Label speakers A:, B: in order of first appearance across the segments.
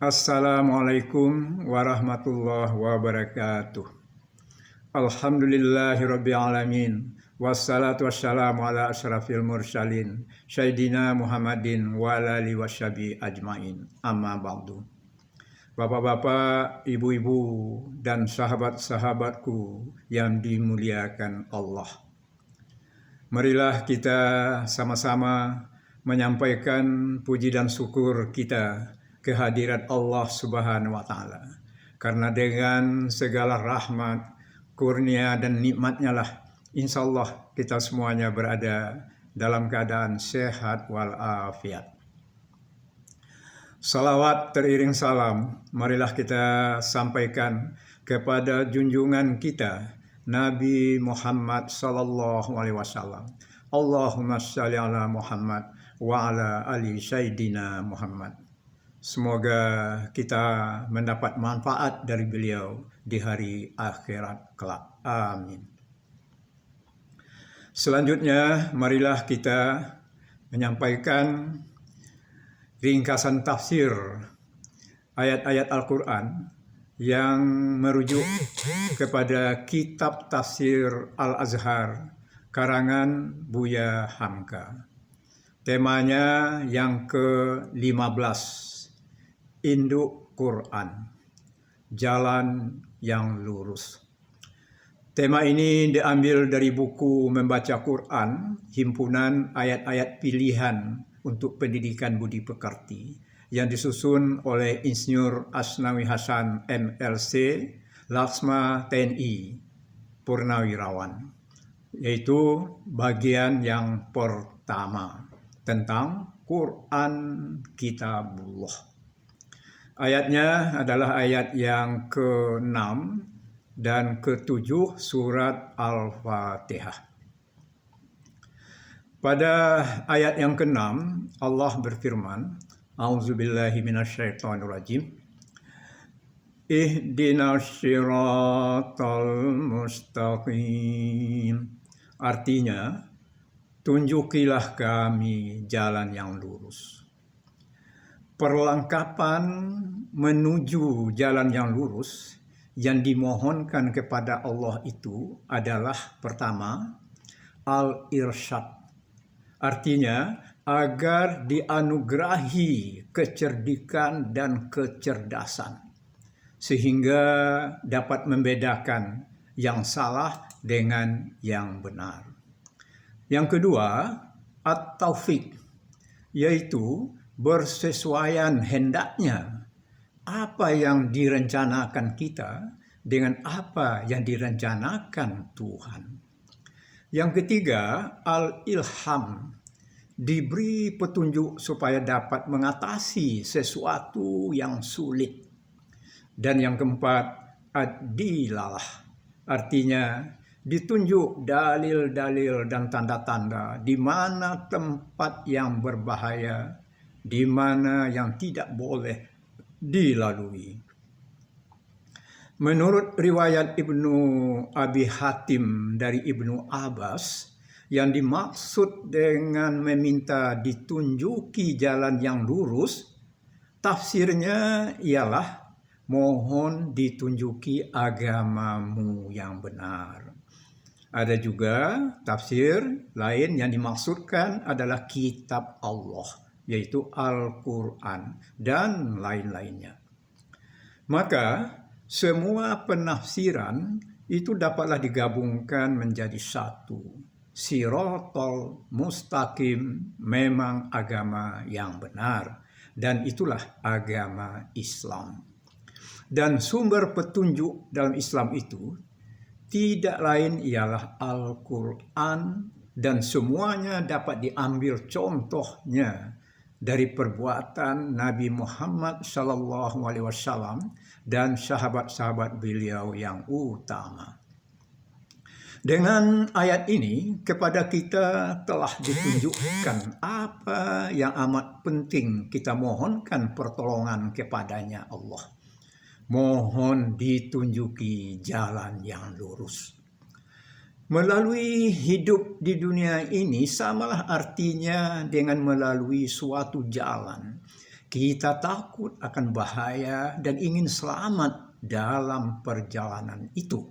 A: Assalamualaikum warahmatullahi wabarakatuh. Alhamdulillahirabbil alamin. Wassalatu wassalamu ala asyrafil mursalin Sayyidina Muhammadin wa ala alihi washabi ajmain. Amma ba'du. Bapak-bapak, ibu-ibu, dan sahabat-sahabatku yang dimuliakan Allah. Marilah kita sama-sama menyampaikan puji dan syukur kita kehadirat Allah Subhanahu wa Ta'ala. Karena dengan segala rahmat, kurnia dan nikmatnya lah, insya Allah kita semuanya berada dalam keadaan sehat walafiat. Salawat teriring salam, marilah kita sampaikan kepada junjungan kita, Nabi Muhammad sallallahu alaihi wasallam. Allahumma shalli ala Muhammad wa ala ali Sayyidina Muhammad. Semoga kita mendapat manfaat dari beliau di hari akhirat kelak. Amin. Selanjutnya, marilah kita menyampaikan ringkasan tafsir ayat-ayat Al-Quran yang merujuk kepada kitab tafsir Al-Azhar karangan Buya Hamka. Temanya yang ke-15. Induk Quran, jalan yang lurus. Tema ini diambil dari buku Membaca Quran, himpunan ayat-ayat pilihan untuk pendidikan budi pekerti yang disusun oleh Insinyur Asnawi Hasan MLC, Laksma TNI, Purnawirawan, yaitu bagian yang pertama tentang Quran Kitabullah. Ayatnya adalah ayat yang ke-6 dan ke-7 surat Al-Fatihah. Pada ayat yang ke-6 Allah berfirman, A'udzubillahi minasyaitonirrajim. Ihdinas siratal mustaqim. Artinya, tunjukilah kami jalan yang lurus. Perlengkapan menuju jalan yang lurus yang dimohonkan kepada Allah itu adalah pertama, al-irsyad. Artinya, agar dianugerahi kecerdikan dan kecerdasan, sehingga dapat membedakan yang salah dengan yang benar. Yang kedua, at-taufiq, yaitu bersesuaian hendaknya apa yang direncanakan kita dengan apa yang direncanakan Tuhan. Yang ketiga, al-ilham, diberi petunjuk supaya dapat mengatasi sesuatu yang sulit. Dan yang keempat, ad-dilalah, artinya ditunjuk dalil-dalil dan tanda-tanda di mana tempat yang berbahaya, di mana yang tidak boleh dilalui. Menurut riwayat Ibnu Abi Hatim dari Ibnu Abbas, yang dimaksud dengan meminta ditunjuki jalan yang lurus, tafsirnya ialah mohon ditunjuki agamamu yang benar. Ada juga tafsir lain yang dimaksudkan adalah kitab Allah, yaitu Al-Quran, dan lain-lainnya. Maka, semua penafsiran itu dapatlah digabungkan menjadi satu. Siratal mustaqim memang agama yang benar, dan itulah agama Islam. Dan sumber petunjuk dalam Islam itu tidak lain ialah Al-Quran, dan semuanya dapat diambil contohnya dari perbuatan Nabi Muhammad SAW dan sahabat-sahabat beliau yang utama. Dengan ayat ini kepada kita telah ditunjukkan apa yang amat penting kita mohonkan pertolongan kepadanya Allah. Mohon ditunjuki jalan yang lurus. Melalui hidup di dunia ini samalah artinya dengan melalui suatu jalan Kita takut akan bahaya dan ingin selamat dalam perjalanan itu.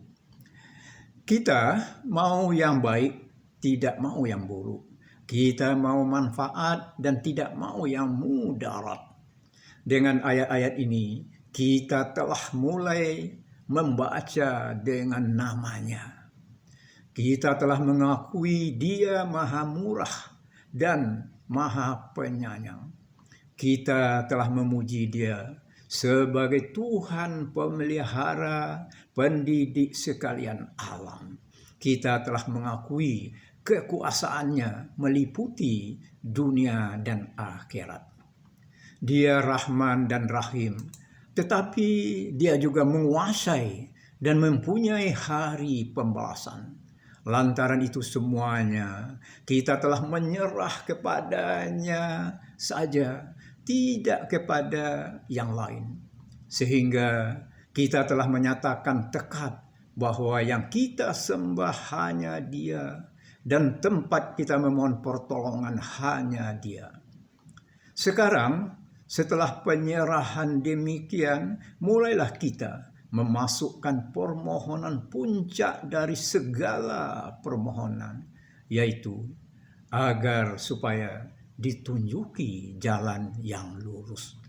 A: Kita mau yang baik, tidak mau yang buruk. Kita mau manfaat dan tidak mau yang mudarat. Dengan ayat-ayat ini, kita telah mulai membaca dengan namanya. Kita telah mengakui Dia Maha Murah dan Maha Penyayang. Kita telah memuji Dia sebagai Tuhan pemelihara, pendidik sekalian alam. Kita telah mengakui kekuasaannya meliputi dunia dan akhirat. Dia Rahman dan Rahim, tetapi Dia juga menguasai dan mempunyai hari pembalasan. Lantaran itu semuanya, kita telah menyerah kepadanya saja, tidak kepada yang lain. Sehingga kita telah menyatakan tekad bahwa yang kita sembah hanya Dia dan tempat kita memohon pertolongan hanya Dia. Sekarang, setelah penyerahan demikian, mulailah kita memasukkan permohonan puncak dari segala permohonan, yaitu agar supaya ditunjuki jalan yang lurus.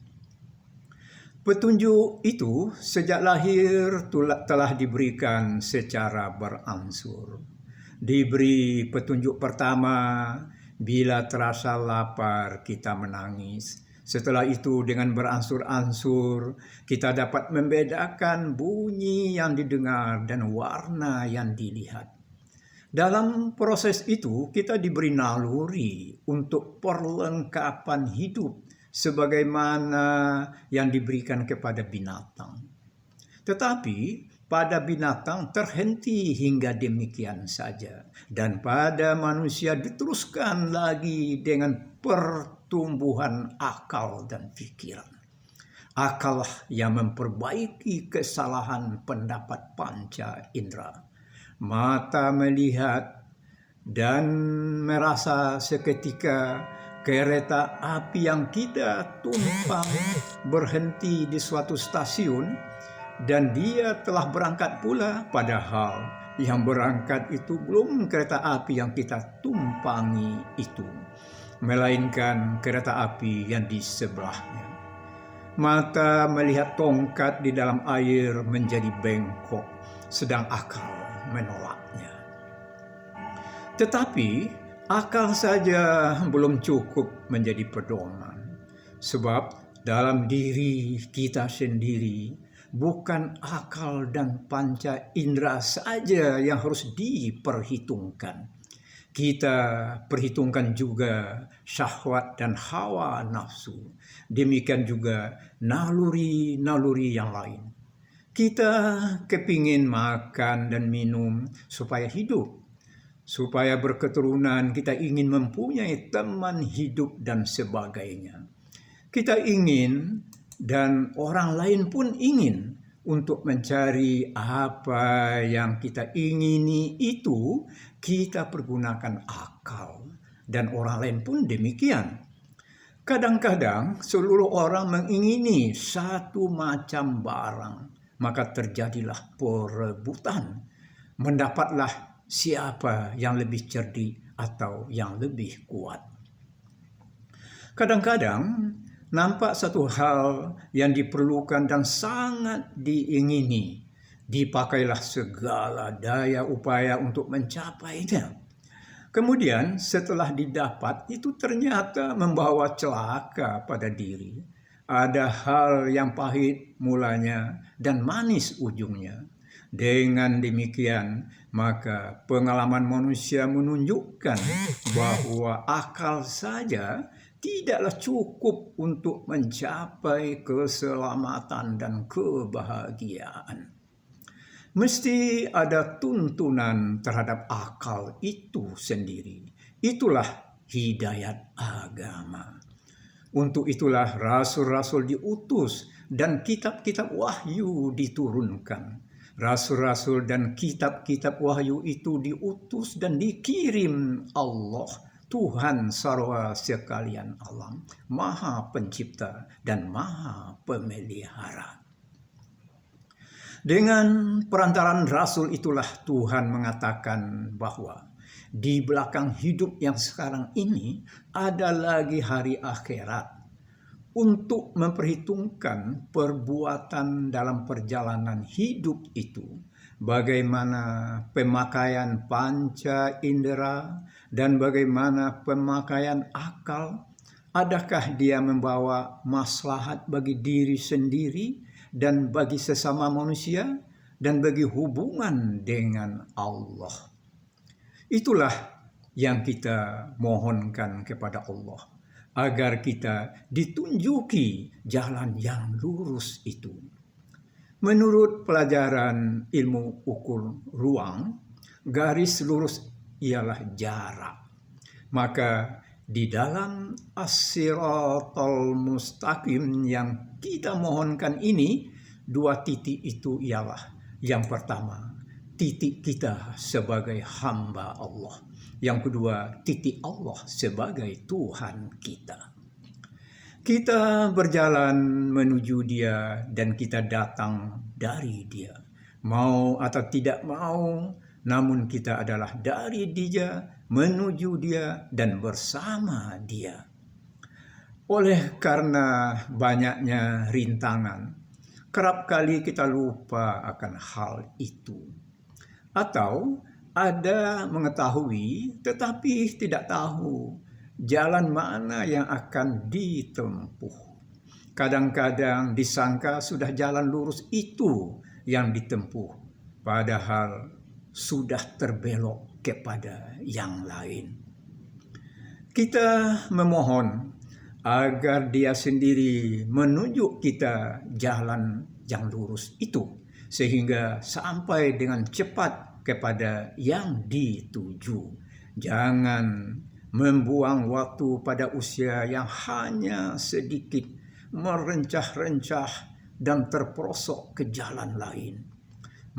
A: Petunjuk itu sejak lahir telah diberikan secara berangsur. Diberi petunjuk pertama, bila terasa lapar kita menangis. Setelah itu dengan beransur-ansur kita dapat membedakan bunyi yang didengar dan warna yang dilihat. Dalam proses itu kita diberi naluri untuk perlengkapan hidup sebagaimana yang diberikan kepada binatang. Tetapi pada binatang terhenti hingga demikian saja, dan pada manusia diteruskan lagi dengan pertumbuhan akal dan pikiran. Akal yang memperbaiki kesalahan pendapat panca indera. Mata melihat dan merasa seketika kereta api yang kita tumpang berhenti di suatu stasiun dan dia telah berangkat pula, padahal yang berangkat itu belum kereta api yang kita tumpangi itu, melainkan kereta api yang di sebelahnya. Mata melihat tongkat di dalam air menjadi bengkok, sedang akal menolaknya. Tetapi akal saja belum cukup menjadi pedoman, sebab dalam diri kita sendiri bukan akal dan panca indera saja yang harus diperhitungkan. Kita perhitungkan juga syahwat dan hawa nafsu. Demikian juga naluri-naluri yang lain. Kita kepingin makan dan minum supaya hidup. Supaya berketurunan, kita ingin mempunyai teman hidup dan sebagainya. Kita ingin dan orang lain pun ingin untuk mencari apa yang kita ingini itu, kita pergunakan akal. Dan orang lain pun demikian. Kadang-kadang seluruh orang mengingini satu macam barang, maka terjadilah perebutan. Mendapatlah siapa yang lebih cerdik atau yang lebih kuat. Kadang-kadang nampak satu hal yang diperlukan dan sangat diingini, dipakailah segala daya upaya untuk mencapainya. Kemudian setelah didapat itu ternyata membawa celaka pada diri. Ada hal yang pahit mulanya dan manis ujungnya. Dengan demikian, maka pengalaman manusia menunjukkan bahwa akal saja tidaklah cukup untuk mencapai keselamatan dan kebahagiaan. Mesti ada tuntunan terhadap akal itu sendiri. Itulah hidayat agama. Untuk itulah rasul-rasul diutus dan kitab-kitab wahyu diturunkan. Rasul-rasul dan kitab-kitab wahyu itu diutus dan dikirim Allah Tuhan sarwa sekalian alam, Maha Pencipta dan Maha Pemelihara. Dengan perantaran Rasul itulah Tuhan mengatakan bahwa di belakang hidup yang sekarang ini ada lagi hari akhirat untuk memperhitungkan perbuatan dalam perjalanan hidup itu. Bagaimana pemakaian panca indera dan bagaimana pemakaian akal. Adakah dia membawa maslahat bagi diri sendiri dan bagi sesama manusia dan bagi hubungan dengan Allah. Itulah yang kita mohonkan kepada Allah, agar kita ditunjuki jalan yang lurus itu. Menurut pelajaran ilmu ukur ruang, garis lurus ialah jarak. Maka di dalam as-siratal mustaqim yang kita mohonkan ini, dua titik itu ialah yang pertama, titik kita sebagai hamba Allah. Yang kedua, titik Allah sebagai Tuhan kita. Kita berjalan menuju Dia dan kita datang dari Dia. Mau atau tidak mau, namun kita adalah dari Dia, menuju Dia, dan bersama Dia. Oleh karena banyaknya rintangan, kerap kali kita lupa akan hal itu. Atau ada mengetahui tetapi tidak tahu jalan mana yang akan ditempuh. Kadang-kadang disangka sudah jalan lurus itu yang ditempuh, padahal sudah terbelok kepada yang lain. Kita memohon agar Dia sendiri menunjuk kita jalan yang lurus itu, sehingga sampai dengan cepat kepada yang dituju. Jangan membuang waktu pada usia yang hanya sedikit, merencah-rencah dan terperosok ke jalan lain.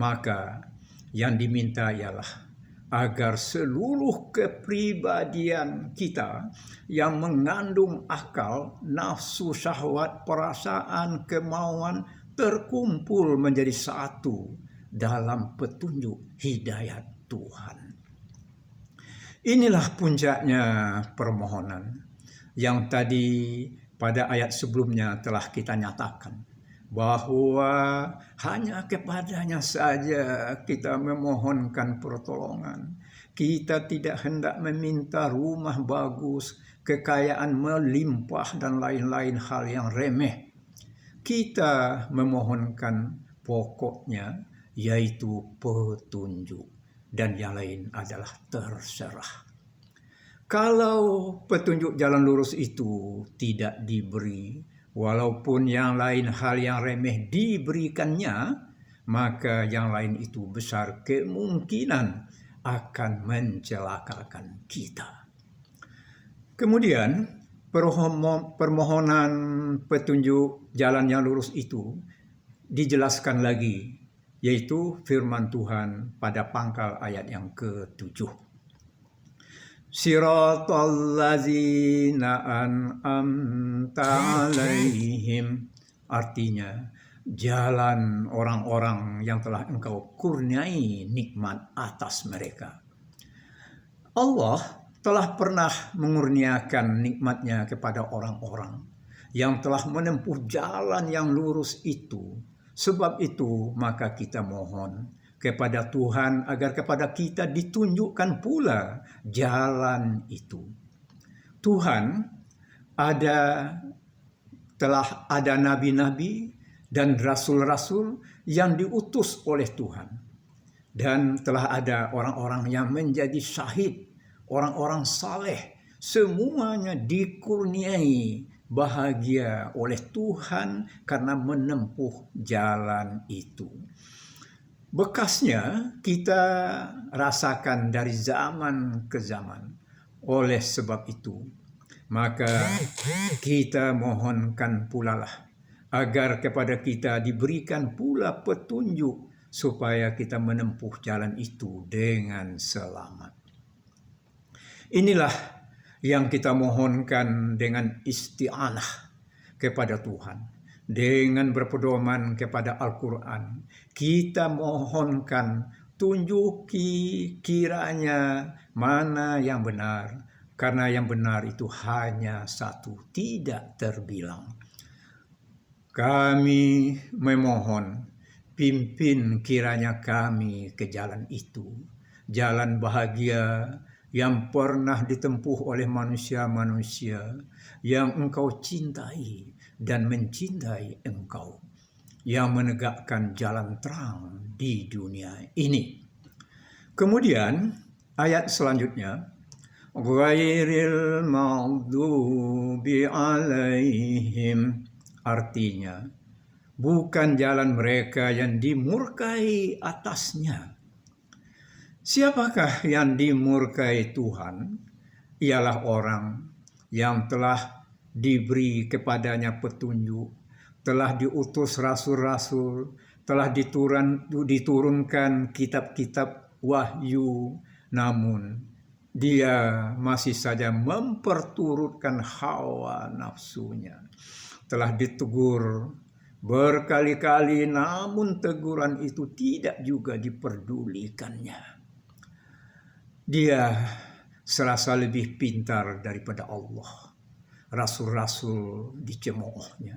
A: Maka yang diminta ialah agar seluruh kepribadian kita yang mengandung akal, nafsu, syahwat, perasaan, kemauan terkumpul menjadi satu dalam petunjuk hidayat Tuhan. Inilah puncaknya permohonan yang tadi pada ayat sebelumnya telah kita nyatakan, bahwa hanya kepadanya saja kita memohonkan pertolongan. Kita tidak hendak meminta rumah bagus, kekayaan melimpah, dan lain-lain hal yang remeh. Kita memohonkan pokoknya, yaitu petunjuk, dan yang lain adalah terserah. Kalau petunjuk jalan lurus itu tidak diberi, walaupun yang lain hal yang remeh diberikannya, maka yang lain itu besar kemungkinan akan mencelakakan kita. Kemudian permohonan petunjuk jalan yang lurus itu dijelaskan lagi, yaitu firman Tuhan pada pangkal ayat yang ke-7. Siratal ladzina an'amta alaihim, artinya jalan orang-orang yang telah Engkau kurniai nikmat atas mereka. Allah telah pernah mengurniakan nikmat-Nya kepada orang-orang yang telah menempuh jalan yang lurus itu. Sebab itu maka kita mohon kepada Tuhan agar kepada kita ditunjukkan pula jalan itu. Tuhan telah ada nabi-nabi dan rasul-rasul yang diutus oleh Tuhan. Dan telah ada orang-orang yang menjadi syahid, orang-orang saleh, semuanya dikurniai bahagia oleh Tuhan karena menempuh jalan itu. Bekasnya kita rasakan dari zaman ke zaman. Oleh sebab itu, maka kita mohonkan pula lah agar kepada kita diberikan pula petunjuk supaya kita menempuh jalan itu dengan selamat. Inilah yang kita mohonkan dengan isti'anah kepada Tuhan, dengan berpedoman kepada Al-Quran. Kita mohonkan, tunjuki kiranya mana yang benar, karena yang benar itu hanya satu, tidak terbilang. Kami memohon, pimpin kiranya kami ke jalan itu, jalan bahagia yang pernah ditempuh oleh manusia-manusia yang Engkau cintai dan mencintai Engkau, yang menegakkan jalan terang di dunia ini. Kemudian ayat selanjutnya, ghairil maghdubi alaihim, artinya bukan jalan mereka yang dimurkai atasnya. Siapakah yang dimurkai Tuhan? Ialah orang yang telah diberi kepadanya petunjuk, telah diutus rasul-rasul, telah diturunkan kitab-kitab wahyu, namun dia masih saja memperturutkan hawa nafsunya. Telah ditegur berkali-kali, namun teguran itu tidak juga diperdulikannya. Dia serasa lebih pintar daripada Allah. Rasul-rasul dicemoohnya.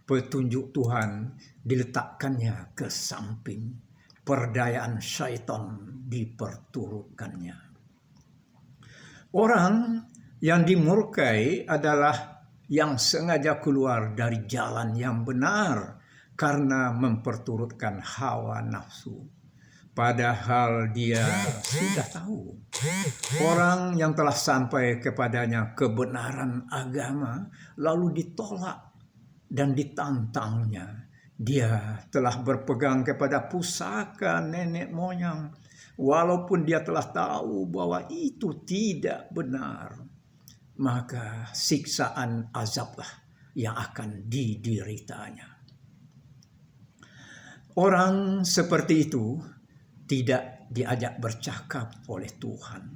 A: Petunjuk Tuhan diletakkannya ke samping. Perdayaan syaitan diperturutkannya. Orang yang dimurkai adalah yang sengaja keluar dari jalan yang benar karena memperturutkan hawa nafsu. Padahal dia sudah tahu, orang yang telah sampai kepadanya kebenaran agama lalu ditolak dan ditantangnya. Dia telah berpegang kepada pusaka nenek moyang, walaupun dia telah tahu bahwa itu tidak benar. Maka siksaan azablah yang akan dideritanya. Orang seperti itu tidak diajak bercakap oleh Tuhan,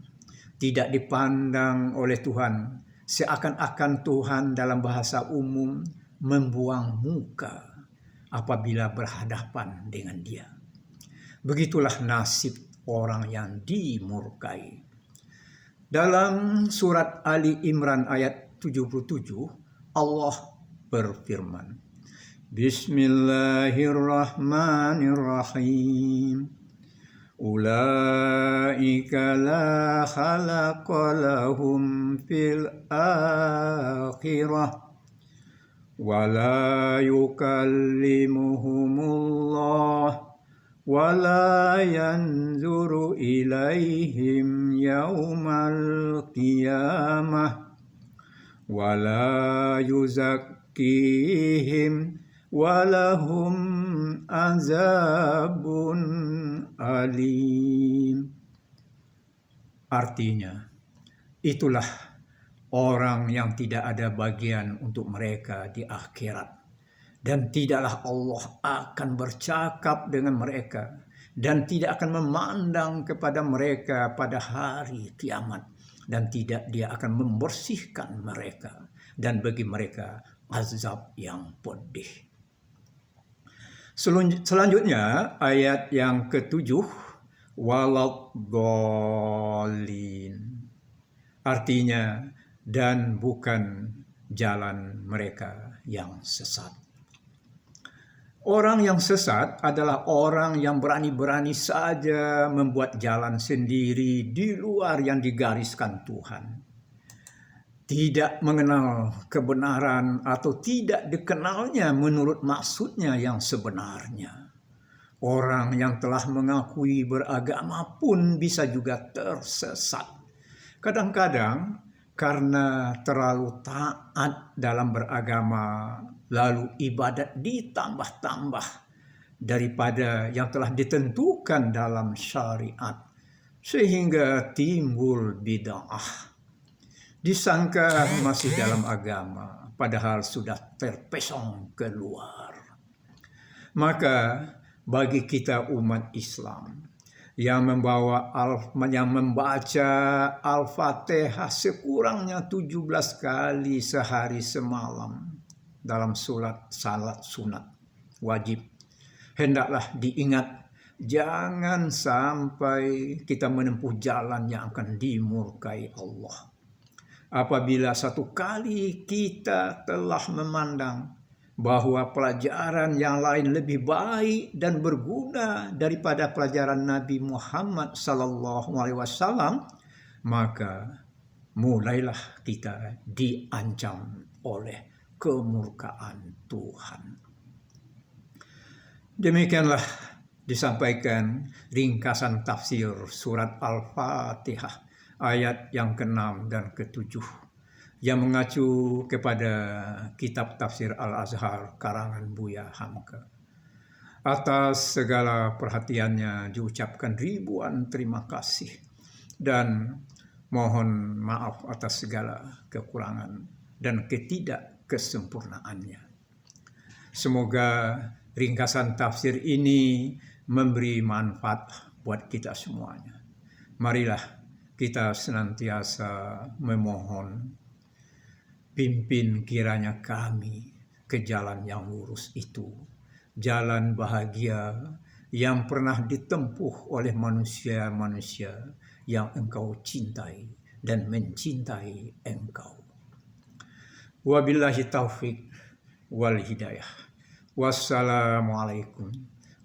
A: tidak dipandang oleh Tuhan, seakan-akan Tuhan dalam bahasa umum membuang muka apabila berhadapan dengan dia. Begitulah nasib orang yang dimurkai. Dalam surat Ali Imran ayat 77, Allah berfirman, Bismillahirrahmanirrahim. Ulaika la khalaqa lahum fil akhirah wa la yukallimuhumullah wa la yanzuru ilaihim yaumal qiyamah wa la yuzakkihim wa lahum azabun alim. Artinya, itulah orang yang tidak ada bagian untuk mereka di akhirat. Dan tidaklah Allah akan bercakap dengan mereka. Dan tidak akan memandang kepada mereka pada hari kiamat. Dan tidak dia akan membersihkan mereka. Dan bagi mereka azab yang pedih. Selanjutnya ayat yang ke-7, waladhdallin. Artinya, dan bukan jalan mereka yang sesat. Orang yang sesat adalah orang yang berani-berani saja membuat jalan sendiri di luar yang digariskan Tuhan. Tidak mengenal kebenaran atau tidak dikenalnya menurut maksudnya yang sebenarnya. Orang yang telah mengakui beragama pun bisa juga tersesat. Kadang-kadang karena terlalu taat dalam beragama, lalu ibadat ditambah-tambah daripada yang telah ditentukan dalam syariat, sehingga timbul bid'ah. Disangka masih dalam agama, padahal sudah terpesong keluar. Maka bagi kita umat Islam yang membaca Al-Fatihah sekurangnya 17 kali sehari semalam dalam salat sunat wajib. Hendaklah diingat, jangan sampai kita menempuh jalan yang akan dimurkai Allah. Apabila satu kali kita telah memandang bahwa pelajaran yang lain lebih baik dan berguna daripada pelajaran Nabi Muhammad SAW, maka mulailah kita diancam oleh kemurkaan Tuhan. Demikianlah disampaikan ringkasan tafsir surat Al-Fatihah ayat yang ke-6 dan ke-7 yang mengacu kepada kitab tafsir Al-Azhar karangan Buya Hamka. Atas segala perhatiannya diucapkan ribuan terima kasih dan mohon maaf atas segala kekurangan dan ketidakkesempurnaannya. Semoga ringkasan tafsir ini memberi manfaat buat kita semuanya. Marilah kita senantiasa memohon, pimpin kiranya kami ke jalan yang lurus itu, jalan bahagia yang pernah ditempuh oleh manusia-manusia yang Engkau cintai dan mencintai Engkau. Wabillahi taufik wal hidayah. Wassalamualaikum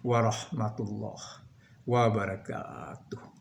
A: warahmatullahi wabarakatuh.